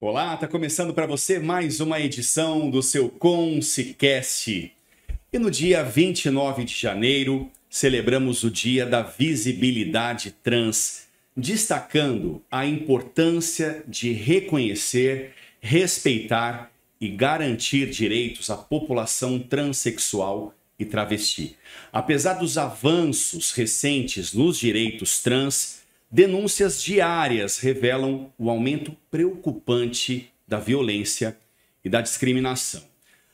Olá, tá começando para você mais uma edição do seu Conscicast. E no dia 29 de janeiro, celebramos o Dia da Visibilidade Trans, destacando a importância de reconhecer, respeitar e garantir direitos à população transexual e travesti. Apesar dos avanços recentes nos direitos trans, denúncias diárias revelam o aumento preocupante da violência e da discriminação.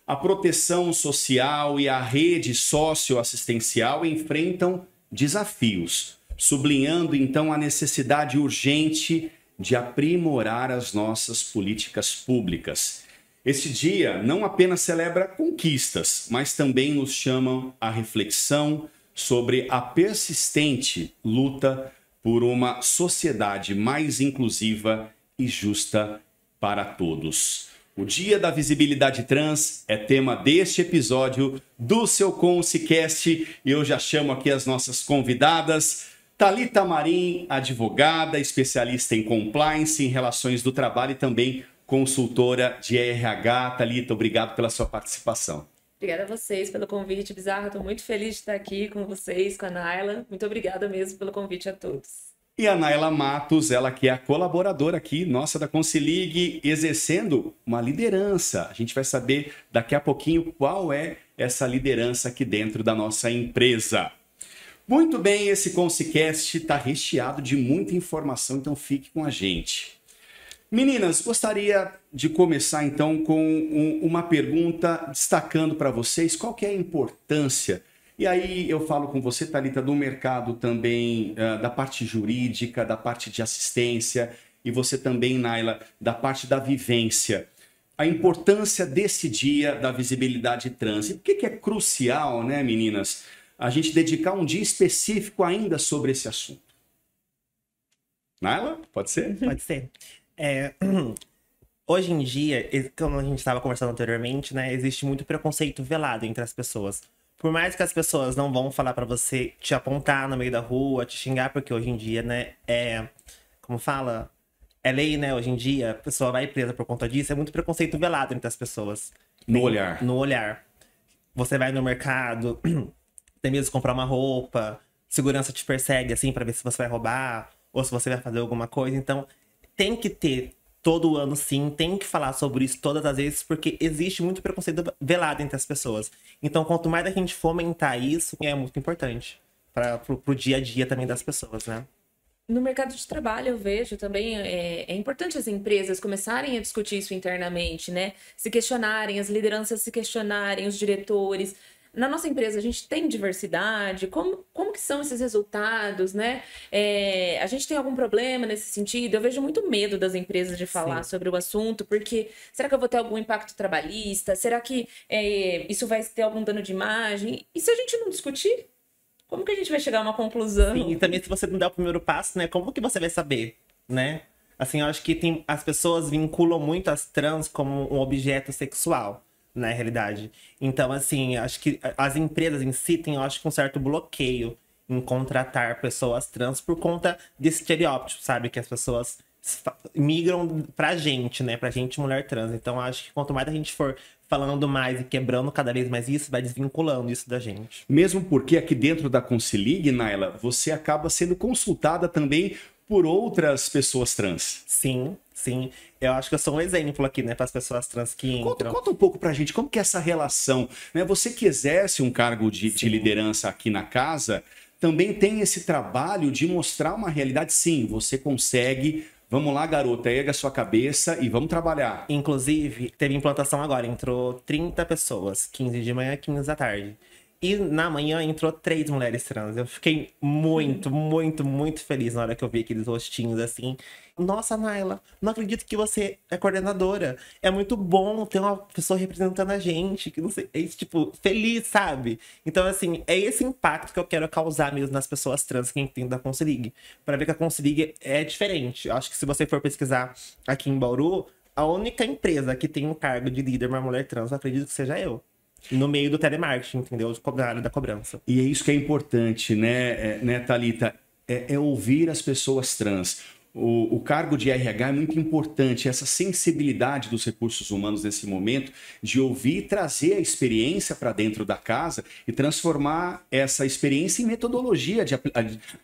A proteção social e a rede socioassistencial enfrentam desafios, sublinhando então a necessidade urgente de aprimorar as nossas políticas públicas. Este dia não apenas celebra conquistas, mas também nos chama à reflexão sobre a persistente luta por uma sociedade mais inclusiva e justa para todos. O Dia da Visibilidade Trans é tema deste episódio do seu Conscicast e eu já chamo aqui as nossas convidadas. Thalita Marim, advogada, especialista em compliance, em relações do trabalho e também consultora de RH. Thalita, obrigado pela sua participação. Obrigada a vocês pelo convite, Bizarra. Estou muito feliz de estar aqui com vocês, com a Naila. Muito obrigada mesmo pelo convite a todos. E a Naila Matos, ela que é a colaboradora aqui, nossa, da Concilig, exercendo uma liderança. A gente vai saber daqui a pouquinho qual é essa liderança aqui dentro da nossa empresa. Muito bem, esse Conscicast está recheado de muita informação, então fique com a gente. Meninas, gostaria de começar então com uma pergunta destacando para vocês qual que é a importância. E aí eu falo com você, Thalita, do mercado também, da parte jurídica, da parte de assistência, e você também, Naila, da parte da vivência. A importância desse dia da visibilidade trans. E por que é crucial, né, meninas, a gente dedicar um dia específico ainda sobre esse assunto? Naila, pode ser? Pode ser. Hoje em dia, como a gente estava conversando anteriormente, né, existe muito preconceito velado entre as pessoas. Por mais que as pessoas não vão falar pra você, te apontar no meio da rua, te xingar, porque hoje em dia, né, como fala? É lei, né, hoje em dia, a pessoa vai presa por conta disso, é muito preconceito velado entre as pessoas. No olhar. No olhar. Você vai no mercado, tem medo de comprar uma roupa, segurança te persegue, assim, pra ver se você vai roubar, ou se você vai fazer alguma coisa, então tem que ter, todo ano sim, tem que falar sobre isso todas as vezes, porque existe muito preconceito velado entre as pessoas. Então, quanto mais a gente fomentar isso, é muito importante pro dia a dia também das pessoas, né? No mercado de trabalho, eu vejo também, é importante as empresas começarem a discutir isso internamente, né? Se questionarem, as lideranças se questionarem, os diretores. Na nossa empresa, a gente tem diversidade? Como que são esses resultados, né? A gente tem algum problema nesse sentido? Eu vejo muito medo das empresas de falar sobre o assunto, porque será que eu vou ter algum impacto trabalhista? Será que isso vai ter algum dano de imagem? E se a gente não discutir, como que a gente vai chegar a uma conclusão? Sim, e também se você não der o primeiro passo, né? Como que você vai saber, né? Assim, eu acho que as pessoas vinculam muito as trans como um objeto sexual, na realidade. Então, assim, acho que as empresas em si têm, eu acho, um certo bloqueio em contratar pessoas trans por conta desse estereótipo, sabe? Que as pessoas migram pra gente, né? Pra gente, mulher trans. Então, acho que quanto mais a gente for falando mais e quebrando cada vez mais isso, vai desvinculando isso da gente. Mesmo porque aqui dentro da Concilig, Naila, você acaba sendo consultada também por outras pessoas trans. Sim, sim. Eu acho que eu sou um exemplo aqui, né, para as pessoas trans que entram. Conta um pouco pra gente, como que é essa relação, né? Você que exerce um cargo de liderança aqui na casa, também tem esse trabalho de mostrar uma realidade. Sim, você consegue. Vamos lá, garota, erga a sua cabeça e vamos trabalhar. Inclusive, teve implantação agora, entrou 30 pessoas, 15 de manhã, 15 da tarde. E na manhã entrou 3 mulheres trans. Eu fiquei muito, muito, muito feliz na hora que eu vi aqueles rostinhos assim. Nossa, Naila, não acredito que você é coordenadora. É muito bom ter uma pessoa representando a gente. Que não sei, é isso, tipo, feliz, sabe? Então, assim, é esse impacto que eu quero causar mesmo nas pessoas trans que entendem da Concilig. Pra ver que a Concilig é diferente. Eu acho que se você for pesquisar aqui em Bauru, a única empresa que tem um cargo de líder uma mulher trans, eu acredito que seja eu. No meio do telemarketing, entendeu? Na área da cobrança. E é isso que é importante, né, Thalita? É ouvir as pessoas trans. o cargo de RH é muito importante, essa sensibilidade dos recursos humanos nesse momento, de ouvir e trazer a experiência para dentro da casa e transformar essa experiência em metodologia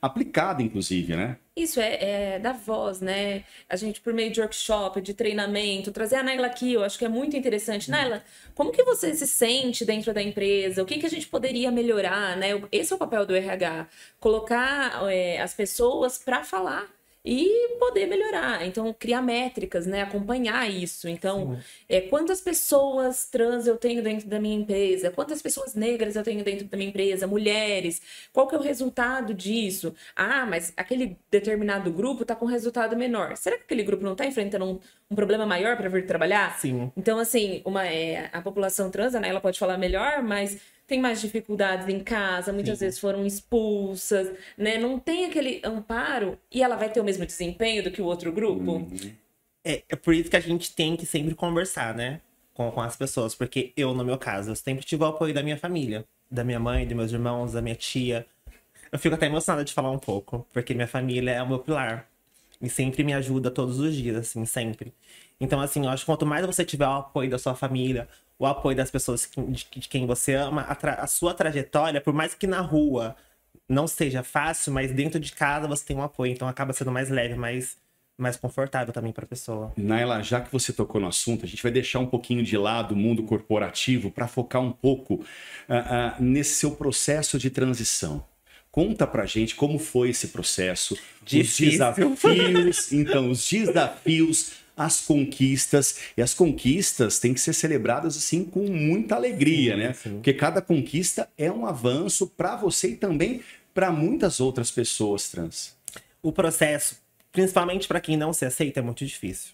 aplicada, inclusive, né? Isso é da voz, né? A gente, por meio de workshop, de treinamento, trazer a Naila aqui, eu acho que é muito interessante. Naila, como que você se sente dentro da empresa? O que a gente poderia melhorar, né? Esse é o papel do RH, colocar as pessoas para falar e poder melhorar. Então, criar métricas, né? Acompanhar isso. Então, quantas pessoas trans eu tenho dentro da minha empresa? Quantas pessoas negras eu tenho dentro da minha empresa? Mulheres? Qual que é o resultado disso? Ah, mas aquele determinado grupo está com resultado menor. Será que aquele grupo não está enfrentando um problema maior para vir trabalhar? Sim. Então, assim, a população trans, né, ela pode falar melhor, mas tem mais dificuldades em casa, muitas vezes foram expulsas, né? Não tem aquele amparo e ela vai ter o mesmo desempenho do que o outro grupo? É por isso que a gente tem que sempre conversar, né? Com as pessoas. Porque eu, no meu caso, eu sempre tive o apoio da minha família. Da minha mãe, dos meus irmãos, da minha tia. Eu fico até emocionada de falar um pouco. Porque minha família é o meu pilar. E sempre me ajuda todos os dias, assim, sempre. Então, assim, eu acho que quanto mais você tiver o apoio da sua família, o apoio das pessoas de quem você ama, a sua trajetória, por mais que na rua não seja fácil, mas dentro de casa você tem um apoio. Então acaba sendo mais leve, mais confortável também para a pessoa. Naila, já que você tocou no assunto, a gente vai deixar um pouquinho de lado o mundo corporativo para focar um pouco nesse seu processo de transição. Conta pra gente como foi esse processo, Difícil. os desafios, as conquistas. E as conquistas têm que ser celebradas assim com muita alegria, né? Sim. Porque cada conquista é um avanço para você e também para muitas outras pessoas trans. O processo, principalmente para quem não se aceita, é muito difícil.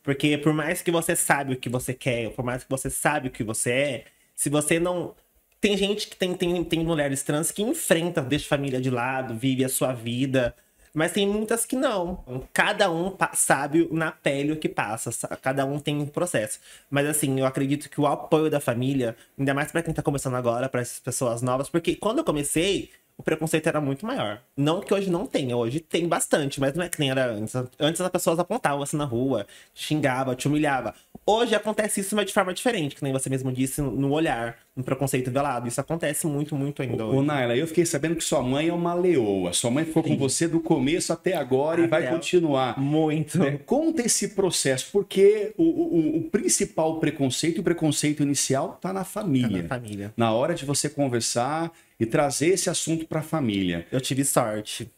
Porque por mais que você sabe o que você quer, por mais que você sabe o que você é, se você não... Tem gente que tem mulheres trans que enfrentam, deixa a família de lado, vive a sua vida. Mas tem muitas que não. Cada um sabe na pele o que passa. Cada um tem um processo. Mas assim, eu acredito que o apoio da família, ainda mais pra quem tá começando agora, para essas pessoas novas, porque quando eu comecei, o preconceito era muito maior. Não que hoje não tenha, hoje tem bastante, mas não é que nem era antes. Antes as pessoas apontavam assim na rua, xingava, te humilhava. Hoje acontece isso, mas de forma diferente, que nem você mesmo disse, no olhar, no preconceito velado. Isso acontece muito, muito ainda hoje. Ô, Naila, eu fiquei sabendo que sua mãe é uma leoa. Sua mãe ficou com você do começo até agora e vai continuar. Muito. Conta esse processo, porque o principal preconceito, o preconceito inicial, tá na família. Tá na família. Na hora de você conversar e trazer esse assunto para a família. Eu tive sorte.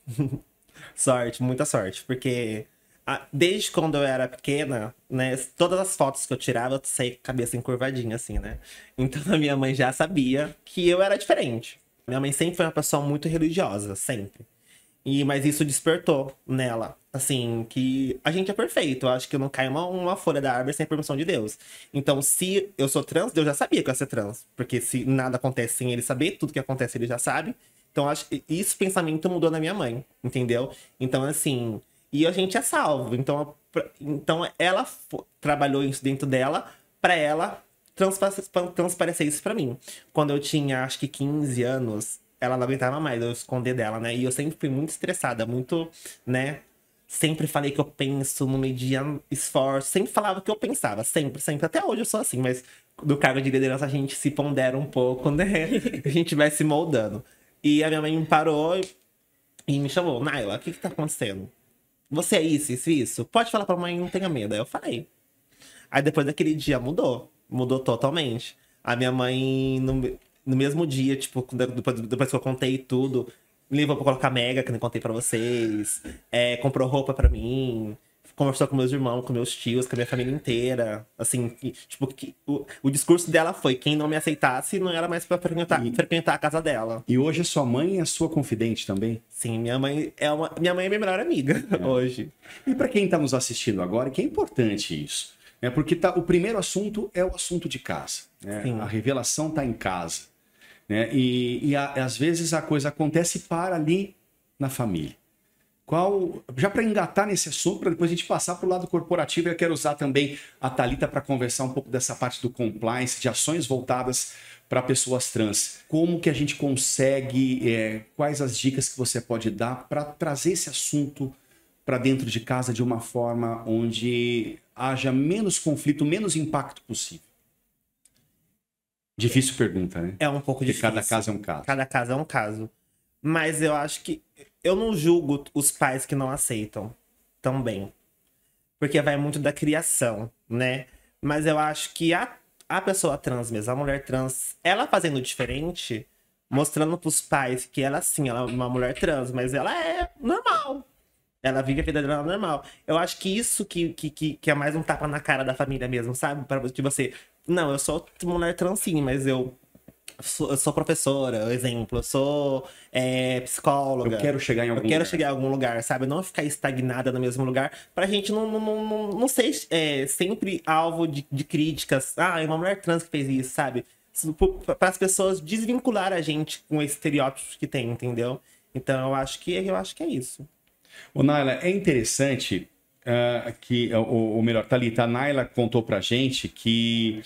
Sorte, muita sorte. Porque desde quando eu era pequena, né, todas as fotos que eu tirava, eu saía com a cabeça encurvadinha, assim, né? Então a minha mãe já sabia que eu era diferente. Minha mãe sempre foi uma pessoa muito religiosa, sempre. Mas isso despertou nela, assim, que a gente é perfeito. Eu acho que não cai uma folha da árvore sem a permissão de Deus. Então, se eu sou trans, Deus já sabia que eu ia ser trans. Porque se nada acontece sem ele saber, tudo que acontece ele já sabe. Então, acho que esse pensamento mudou na minha mãe, entendeu? Então, assim, e a gente é salvo. Então ela trabalhou isso dentro dela pra ela transparecer isso pra mim. Quando eu tinha, acho que 15 anos, ela não aguentava mais eu esconder dela, né? E eu sempre fui muito estressada, muito, né? Sempre falei que eu penso, não media esforço. Sempre falava o que eu pensava, sempre, sempre. Até hoje eu sou assim, mas do cargo de liderança a gente se pondera um pouco, né? A gente vai se moldando. E a minha mãe me parou e me chamou. Naila, o que tá acontecendo? Você é isso, isso, isso? Pode falar pra mãe, não tenha medo. Aí eu falei. Aí depois daquele dia mudou. Mudou totalmente. A minha mãe, no mesmo dia, tipo, depois que eu contei tudo, me levou pra colocar mega, que eu não contei pra vocês. Comprou roupa pra mim. Conversou com meus irmãos, com meus tios, com a minha família inteira. Assim, o discurso dela foi: quem não me aceitasse não era mais pra frequentar a casa dela. E hoje a sua mãe é sua confidente também? Sim, minha mãe é minha melhor amiga hoje. E para quem está nos assistindo agora, que é importante isso. Porque o primeiro assunto é o assunto de casa. Né? A revelação está em casa. Né? Às vezes a coisa acontece e para ali na família. Já para engatar nesse assunto, para depois a gente passar para o lado corporativo, eu quero usar também a Thalita para conversar um pouco dessa parte do compliance, de ações voltadas para pessoas trans. Como que a gente consegue, quais as dicas que você pode dar para trazer esse assunto para dentro de casa de uma forma onde haja menos conflito, menos impacto possível? Difícil pergunta, né? É um pouco Porque difícil. cada caso é um caso. Cada caso é um caso. Mas eu acho que... Eu não julgo os pais que não aceitam também. Porque vai muito da criação, né? Mas eu acho que a pessoa trans mesmo, a mulher trans, ela fazendo diferente, mostrando pros pais que ela, sim, ela é uma mulher trans, mas ela é normal. Ela vive a vida dela normal. Eu acho que isso que é mais um tapa na cara da família mesmo, sabe? Para você... Não, eu sou mulher trans sim, mas eu sou professora, exemplo. Eu sou psicóloga. Eu quero chegar em algum Eu quero lugar. chegar em algum lugar, sabe? Não ficar estagnada no mesmo lugar. Pra gente não ser sempre alvo de críticas. Ah, é uma mulher trans que fez isso, sabe? Para as pessoas desvincular a gente com esse estereótipo que tem, entendeu? Então eu acho que é isso. Ô, Naila, é interessante que, ou melhor, Thalita, a Naila contou pra gente que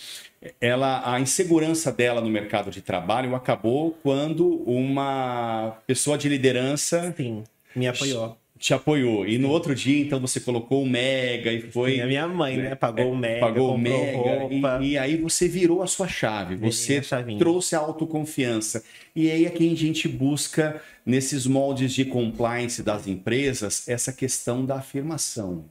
a insegurança dela no mercado de trabalho acabou quando uma pessoa de liderança Sim, me apoiou. te apoiou. E no outro dia, então, você colocou o Mega e foi... Sim, a minha mãe, né? Pagou o Mega, pagou o comprou Mega. roupa. E aí você virou a sua chave. Você a chavinha. trouxe a autoconfiança. E aí é que a gente busca, nesses moldes de compliance das empresas, essa questão da afirmação.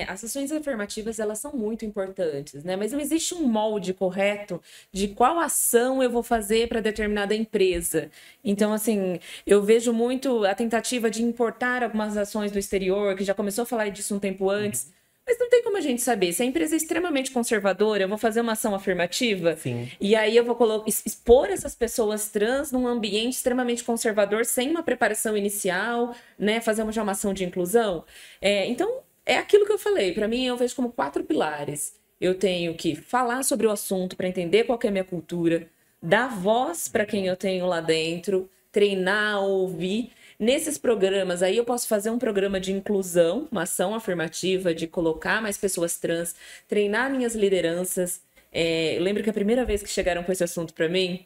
As ações afirmativas, elas são muito importantes, né? Mas não existe um molde correto de qual ação eu vou fazer para determinada empresa. Então, assim, eu vejo muito a tentativa de importar algumas ações do exterior, que já começou a falar disso um tempo antes. Mas não tem como a gente saber. Se a empresa é extremamente conservadora, eu vou fazer uma ação afirmativa. Sim. E aí eu vou expor essas pessoas trans num ambiente extremamente conservador, sem uma preparação inicial, né? Fazer uma ação de inclusão. Então, é aquilo que eu falei. Para mim, eu vejo como 4 pilares. Eu tenho que falar sobre o assunto para entender qual que é a minha cultura, dar voz para quem eu tenho lá dentro, treinar, ouvir. Nesses programas, aí eu posso fazer um programa de inclusão, uma ação afirmativa, de colocar mais pessoas trans, treinar minhas lideranças. Eu lembro que a primeira vez que chegaram com esse assunto para mim,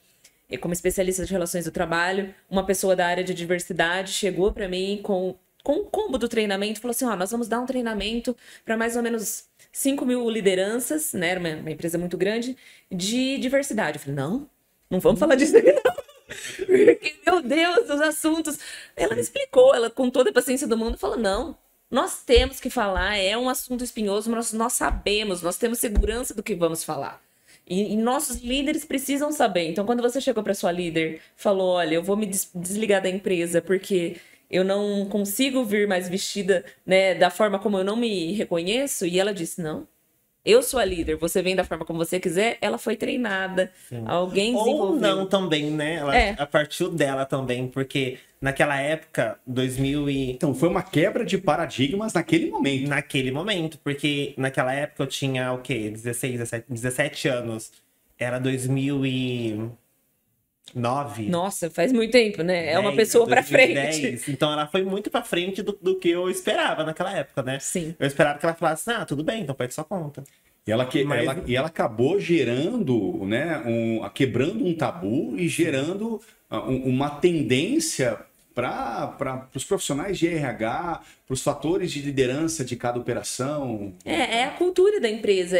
como especialista de relações do trabalho, uma pessoa da área de diversidade chegou para mim com um combo do treinamento, falou assim, nós vamos dar um treinamento para mais ou menos 5.000 lideranças, né, uma empresa muito grande, de diversidade. Eu falei, não vamos falar disso aqui, não. Porque, meu Deus, os assuntos... Ela me explicou, ela com toda a paciência do mundo, falou, não, nós temos que falar, é um assunto espinhoso, mas nós sabemos, nós temos segurança do que vamos falar. E nossos líderes precisam saber. Então, quando você chegou para sua líder, falou, olha, eu vou me desligar da empresa porque eu não consigo vir mais vestida, né, da forma como eu não me reconheço, e ela disse, não, eu sou a líder, você vem da forma como você quiser. Ela foi treinada, alguém desenvolveu. Ou não também, né? Ela partiu dela também, porque naquela época, 2000 e... Então, foi uma quebra de paradigmas naquele momento. Naquele momento, porque naquela época eu tinha, o quê? 17 anos. Era 2009. Nossa, faz muito tempo, né? 10, É uma pessoa pra 2010. frente. Então ela foi muito pra frente do que eu esperava naquela época, né? Sim. Eu esperava que ela falasse, tudo bem, então pede sua conta. E ela acabou gerando, né, quebrando um tabu e gerando uma tendência para os profissionais de RH, para os fatores de liderança de cada operação. É a cultura da empresa,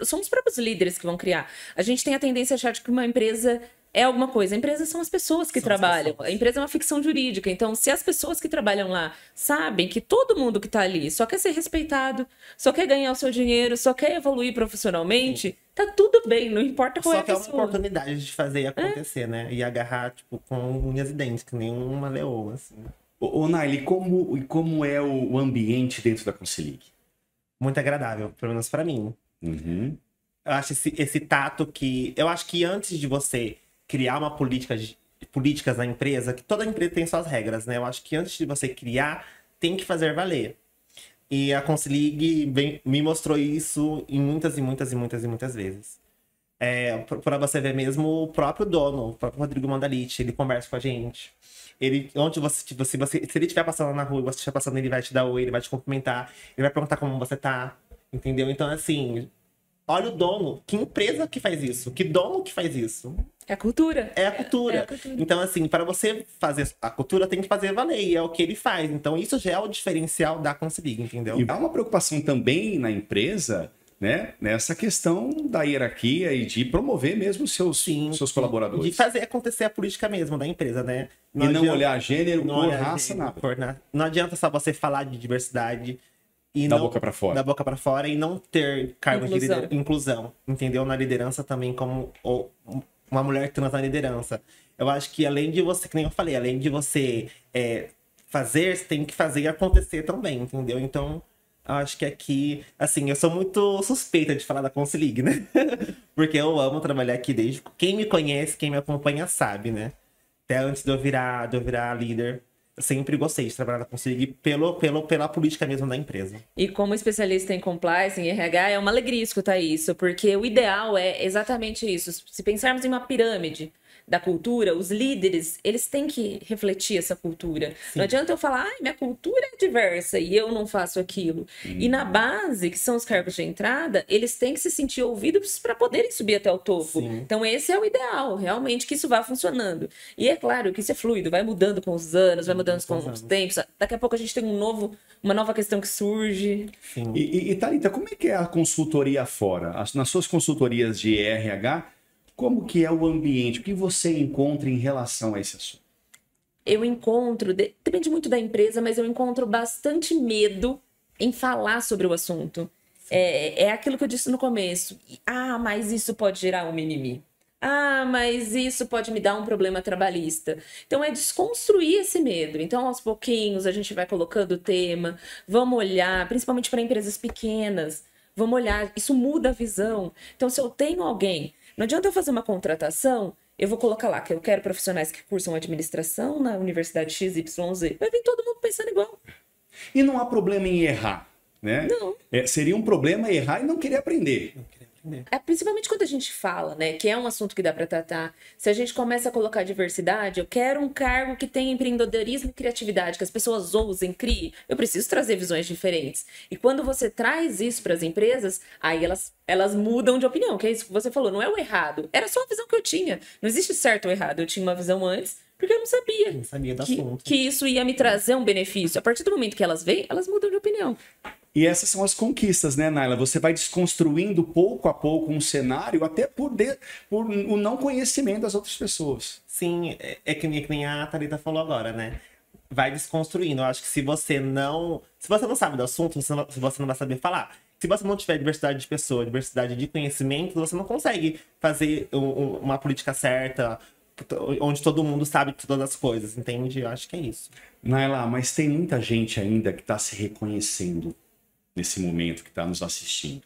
são os próprios líderes que vão criar. A gente tem a tendência a achar que uma empresa é alguma coisa. A empresa são as pessoas que trabalham. A empresa é uma ficção jurídica. Então, se as pessoas que trabalham lá sabem que todo mundo que está ali só quer ser respeitado, só quer ganhar o seu dinheiro, só quer evoluir profissionalmente, tá tudo bem, não importa qual é a pessoa. Só que é uma oportunidade de fazer acontecer, né? E agarrar, tipo, com unhas e dentes, que nem uma leoa, assim. Ô, Naili, como é o ambiente dentro da Consilig? Muito agradável, pelo menos pra mim. Uhum. Eu acho esse tato que... Eu acho que antes de você criar uma políticas na empresa, que toda empresa tem suas regras, né? Eu acho que antes de você criar, tem que fazer valer. E a Consilig me mostrou isso em muitas vezes. Para você ver mesmo o próprio dono, o próprio Rodrigo Mandalite, ele conversa com a gente. Se ele estiver passando na rua e você estiver passando, ele vai te dar oi, ele vai te cumprimentar, ele vai perguntar como você tá, entendeu? Então, assim, olha o dono, que empresa que faz isso? Que dono que faz isso? É a cultura. É a cultura. É a cultura. Então, assim, para você fazer a cultura, tem que fazer valer. E é o que ele faz. Então, isso já é o diferencial da Conseguir, entendeu? E há uma preocupação também na empresa, né? Nessa questão da hierarquia e de promover mesmo os seus colaboradores. De fazer acontecer a política mesmo da empresa, né? E não olhar gênero, cor, raça, nada. Não adianta só você falar de diversidade e Da boca pra fora. Da boca para fora e não ter cargo Inclusão. de inclusão, entendeu? Na liderança também como uma mulher trans na liderança. Eu acho que além de você, que nem eu falei, além de você fazer, você tem que fazer acontecer também, entendeu? Então, eu acho que aqui, assim, eu sou muito suspeita de falar da Conseguir, né? Porque eu amo trabalhar aqui desde... Quem me conhece, quem me acompanha sabe, né? Até antes de eu virar líder, eu sempre gostei de trabalhar na Conseguir pela política mesmo da empresa. E como especialista em compliance, em RH, é uma alegria escutar isso, porque o ideal é exatamente isso. Se pensarmos em uma pirâmide da cultura, os líderes, eles têm que refletir essa cultura. Não adianta eu falar, minha cultura é diversa e eu não faço aquilo. E na base, que são os cargos de entrada, eles têm que se sentir ouvidos para poderem subir até o topo. Sim. Então esse é o ideal, realmente, que isso vá funcionando. E é claro que isso é fluido, vai mudando com os anos, vai mudando com os tempos. Daqui a pouco a gente tem uma nova questão que surge. Sim. E Thalita, como é que é a consultoria fora? Nas suas consultorias de RH, como que é o ambiente? O que você encontra em relação a esse assunto? Eu encontro, depende muito da empresa, mas eu encontro bastante medo em falar sobre o assunto. É aquilo que eu disse no começo. Mas isso pode gerar um mimimi. Mas isso pode me dar um problema trabalhista. Então, é desconstruir esse medo. Então, aos pouquinhos, a gente vai colocando o tema, vamos olhar, principalmente para empresas pequenas, vamos olhar, isso muda a visão. Então, se eu tenho alguém, não adianta eu fazer uma contratação, eu vou colocar lá que eu quero profissionais que cursam administração na Universidade XYZ. Vai vir todo mundo pensando igual. E não há problema em errar, né? Não. Seria um problema errar e não querer aprender. Principalmente quando a gente fala, né, que é um assunto que dá para tratar. Se a gente começa a colocar diversidade, eu quero um cargo que tenha empreendedorismo e criatividade, que as pessoas ousem, criem. Eu preciso trazer visões diferentes. E quando você traz isso para as empresas, aí elas mudam de opinião, que é isso que você falou, não é o errado. Era só a visão que eu tinha. Não existe certo ou errado. Eu tinha uma visão antes, porque eu não sabia. Não sabia do assunto. Que isso ia me trazer um benefício. A partir do momento que elas veem, elas mudam de opinião. E essas são as conquistas, né, Naila? Você vai desconstruindo pouco a pouco um cenário, até por o não conhecimento das outras pessoas. Sim, é que nem a Thalita falou agora, né? Vai desconstruindo. Eu acho que se você não sabe do assunto, se você não vai saber falar. Se você não tiver diversidade de pessoa, diversidade de conhecimento, você não consegue fazer uma política certa, onde todo mundo sabe todas as coisas, entende? Eu acho que é isso. Naila, mas tem muita gente ainda que está se reconhecendo nesse momento, que está nos assistindo.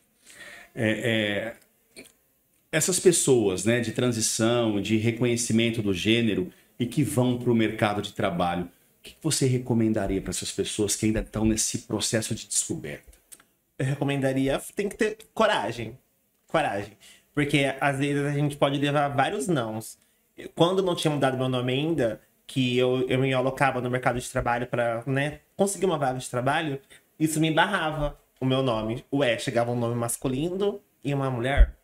Essas pessoas, né, de transição, de reconhecimento do gênero e que vão para o mercado de trabalho, o que você recomendaria para essas pessoas que ainda estão nesse processo de descoberta? Eu recomendaria, tem que ter coragem. Coragem. Porque às vezes a gente pode levar vários nãos. Quando não tinha mudado meu nome ainda, que eu me alocava no mercado de trabalho para, né, conseguir uma vaga de trabalho, isso me barrava o meu nome. Chegava um nome masculino e uma mulher.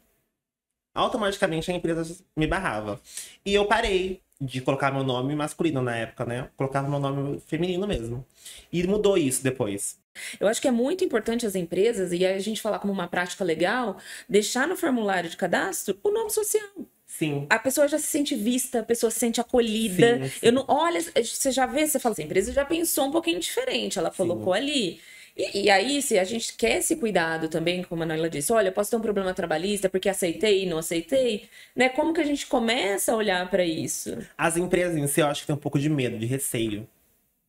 Automaticamente a empresa me barrava. E eu parei de colocar meu nome masculino na época, né? Eu colocava meu nome feminino mesmo. E mudou isso depois. Eu acho que é muito importante as empresas, e a gente falar como uma prática legal, deixar no formulário de cadastro o nome social. Sim. A pessoa já se sente vista, a pessoa se sente acolhida. Sim, sim. Eu não, olha, você já vê, você fala assim, a empresa já pensou um pouquinho diferente, ela colocou ali. E aí, se a gente quer esse cuidado também, como a Naila disse, olha, eu posso ter um problema trabalhista porque aceitei e não aceitei, né? Como que a gente começa a olhar para isso? As empresas em si, eu acho que tem um pouco de medo, de receio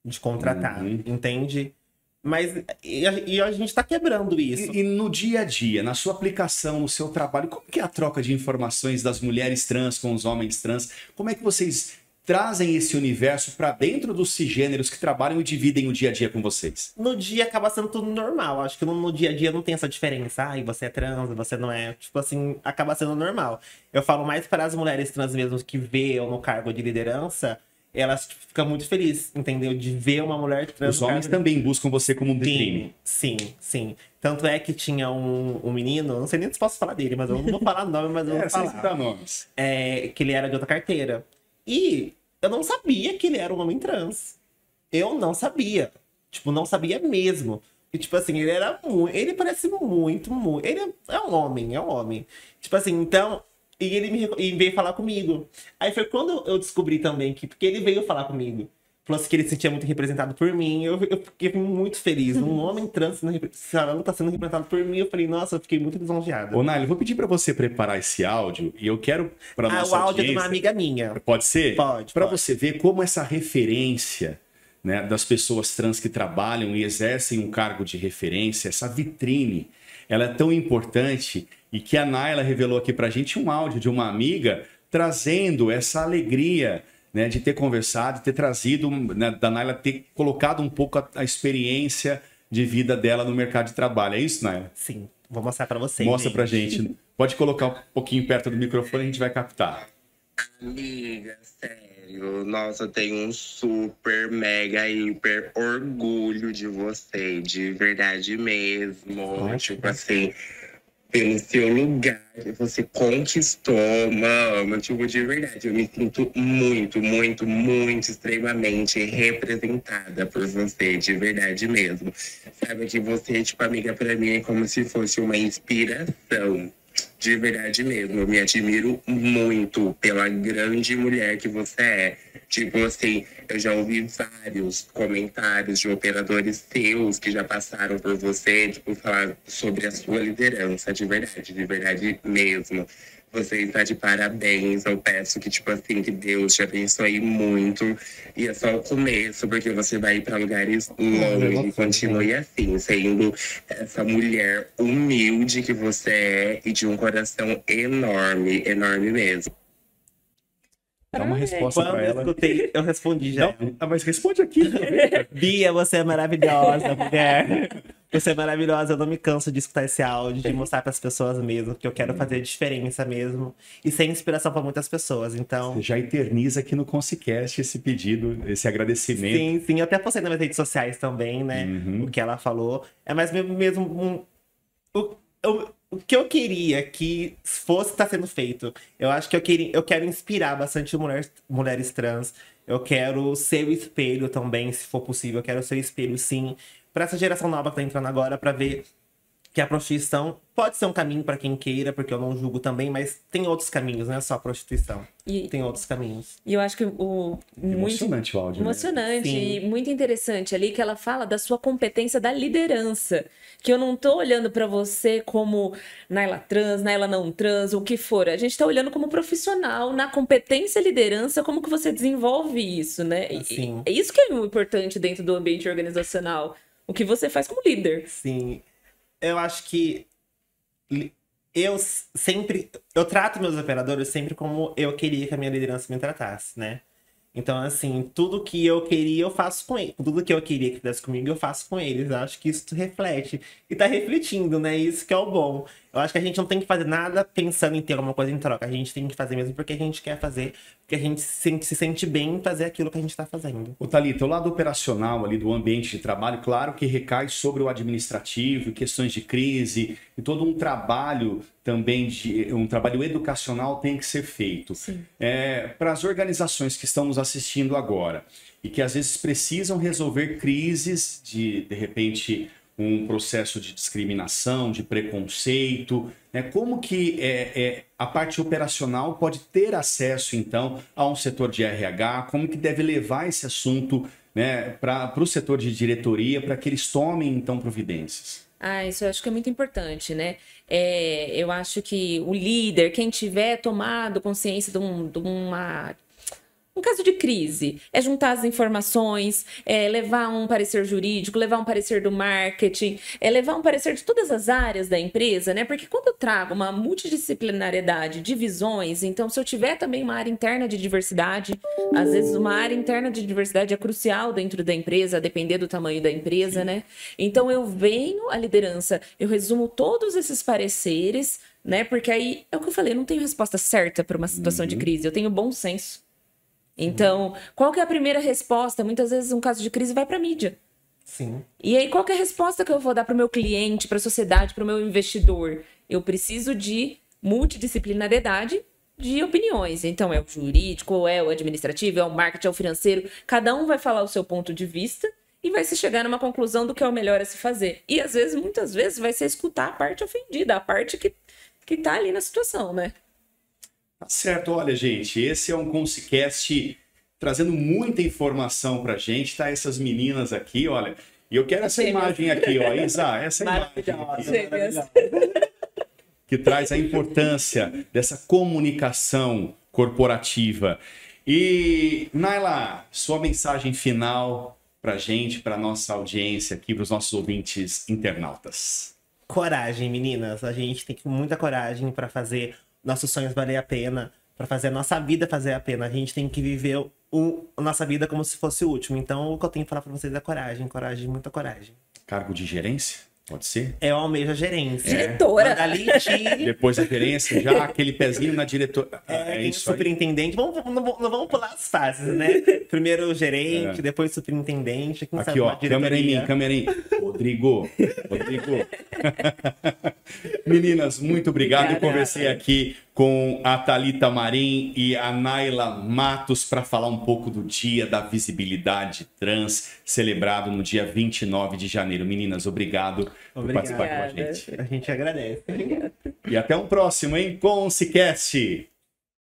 de contratar, entende? Mas e a gente tá quebrando isso. E no dia a dia, na sua aplicação, no seu trabalho, como que é a troca de informações das mulheres trans com os homens trans? Como é que vocês trazem esse universo para dentro dos cisgêneros que trabalham e dividem o dia a dia com vocês? No dia acaba sendo tudo normal. Acho que no dia a dia não tem essa diferença. Você é trans, você não é. Tipo assim, acaba sendo normal. Eu falo mais para as mulheres trans mesmo que veem no cargo de liderança, ela fica muito feliz, entendeu? De ver uma mulher trans. Os homens também buscam você como um vitrine. Sim, sim. Tanto é que tinha um menino, não sei nem se posso falar dele, mas eu não vou falar nome, mas eu vou falar. Citar nomes. Que ele era de outra carteira. E eu não sabia que ele era um homem trans. Eu não sabia. Tipo, não sabia mesmo. E, tipo assim, ele era muito... Ele parece muito... Ele é um homem, é um homem. Tipo assim, então... E ele veio falar comigo. Aí foi quando eu descobri também que... Porque ele veio falar comigo. Falou assim que ele se sentia muito representado por mim. Eu fiquei muito feliz. Um homem trans falando tá sendo representado por mim. Eu falei, nossa, eu fiquei muito lisonjeado. Ô, Naila, eu vou pedir pra você preparar esse áudio. E eu quero, pra nossa o áudio audiência... é de uma amiga minha. Pode ser? Pode. Pra você ver como essa referência, né, das pessoas trans que trabalham e exercem um cargo de referência, essa vitrine, ela é tão importante, e que a Naila revelou aqui pra gente um áudio de uma amiga trazendo essa alegria, né, de ter conversado, ter trazido, né, da Naila ter colocado um pouco a experiência de vida dela no mercado de trabalho. É isso, Naila? Sim, vou mostrar pra vocês. Mostra pra gente. Pode colocar um pouquinho perto do microfone, a gente vai captar. Amiga, sério, nossa, eu tenho um super, mega, hiper orgulho de você, de verdade mesmo. Tipo assim, pelo seu lugar que você conquistou, mano, tipo, de verdade, eu me sinto muito, muito, muito, extremamente representada por você, de verdade mesmo. Sabe que você, tipo, amiga, pra mim é como se fosse uma inspiração. De verdade mesmo, eu me admiro muito pela grande mulher que você é. Tipo assim, eu já ouvi vários comentários de operadores seus que já passaram por você, tipo, falar sobre a sua liderança, de verdade mesmo. Você está de parabéns, eu peço que, tipo assim, que Deus te abençoe muito. E é só o começo, porque você vai ir para lugares longe e continue assim, sendo essa mulher humilde que você é e de um coração enorme, enorme mesmo. Dá uma resposta Quando pra eu ela. escutei, eu respondi já. Não, mas responde aqui. Bia, você é maravilhosa, mulher. Você é maravilhosa. Eu não me canso de escutar esse áudio, de mostrar para as pessoas mesmo que eu quero fazer diferença mesmo e ser inspiração para muitas pessoas. Então, Você já eterniza aqui no Consecast esse pedido, esse agradecimento. sim, sim. Eu até postei nas minhas redes sociais também, né? O que ela falou. É mais mesmo o que eu queria que fosse estar sendo feito. Eu acho que eu quero inspirar bastante mulheres trans. Eu quero ser o espelho também, se for possível. Eu quero ser o espelho, sim, para essa geração nova que tá entrando agora, para ver que a prostituição pode ser um caminho para quem queira, porque eu não julgo também, mas tem outros caminhos, não é só a prostituição. Tem outros caminhos. E eu acho que Emocionante o áudio, né? emocionante Sim. e muito interessante ali que ela fala da sua competência da liderança. Que eu não tô olhando pra você como Naila trans, Naila não trans, o que for. A gente tá olhando como profissional, na competência e liderança, como que você desenvolve isso, né? Sim. É isso que é importante dentro do ambiente organizacional. O que você faz como líder. Sim. Eu acho que eu trato meus operadores sempre como eu queria que a minha liderança me tratasse, né? Então, assim, tudo que eu queria, eu faço com eles. Tudo que eu queria que fizesse comigo, eu faço com eles. Eu acho que isso reflete. E tá refletindo, né? Isso que é o bom. Eu acho que a gente não tem que fazer nada pensando em ter alguma coisa em troca. A gente tem que fazer mesmo porque a gente quer fazer. Porque a gente se sente bem em fazer aquilo que a gente tá fazendo. Ô, Thalita, o lado operacional ali do ambiente de trabalho, claro que recai sobre o administrativo, questões de crise e todo um trabalho também, um trabalho educacional tem que ser feito. Para as organizações que estão nos assistindo agora e que às vezes precisam resolver crises de repente, um processo de discriminação, de preconceito, né? Como que a parte operacional pode ter acesso, então, a um setor de RH? Como que deve levar esse assunto, né, para o setor de diretoria, para que eles tomem, então, providências? Isso eu acho que é muito importante, né? Eu acho que o líder, quem tiver tomado consciência de um caso de crise, é juntar as informações, levar um parecer jurídico, levar um parecer do marketing, levar um parecer de todas as áreas da empresa, né? Porque quando eu trago uma multidisciplinariedade de visões, então se eu tiver também uma área interna de diversidade, às vezes uma área interna de diversidade é crucial dentro da empresa, a depender do tamanho da empresa, né? Então eu venho à liderança, eu resumo todos esses pareceres, né? Porque aí é o que eu falei, eu não tenho resposta certa para uma situação de crise, eu tenho bom senso. Então, qual que é a primeira resposta? Muitas vezes um caso de crise vai para a mídia. Sim. E aí, qual que é a resposta que eu vou dar para o meu cliente, para a sociedade, para o meu investidor? Eu preciso de multidisciplinariedade de opiniões. Então, é o jurídico, é o administrativo, é o marketing, é o financeiro. Cada um vai falar o seu ponto de vista e vai se chegar numa conclusão do que é o melhor a se fazer. E, às vezes, muitas vezes, vai ser escutar a parte ofendida, a parte que tá ali na situação, né? Tá certo, olha, gente, esse é um Consecast trazendo muita informação pra gente, tá? Essas meninas aqui, olha, e eu quero essa imagem aqui, ó, Isa, essa imagem aqui, que traz a importância dessa comunicação corporativa. E, Naila, sua mensagem final pra gente, pra nossa audiência aqui, pros nossos ouvintes internautas. Coragem, meninas. A gente tem que ter muita coragem para fazer nossos sonhos valer a pena, para fazer a nossa vida fazer a pena. A gente tem que viver a nossa vida como se fosse o último. Então, o que eu tenho que falar para vocês é coragem, coragem, muita coragem. Cargo de gerência? Pode ser? Eu almejo a gerência. Diretora. Depois da gerência, já aquele pezinho na diretora. É isso aí. superintendente. Não vamos pular as fases, né? Primeiro gerente, depois superintendente. Quem Aqui, sabe ó, uma diretoria. câmera em mim. Rodrigo. Meninas, muito obrigado. Eu conversei aqui com a Thalita Marim e a Naila Matos para falar um pouco do Dia da Visibilidade Trans, celebrado no dia 29 de janeiro. Meninas, obrigado por participar com a gente. A gente agradece. E até um próximo, hein? Consecast.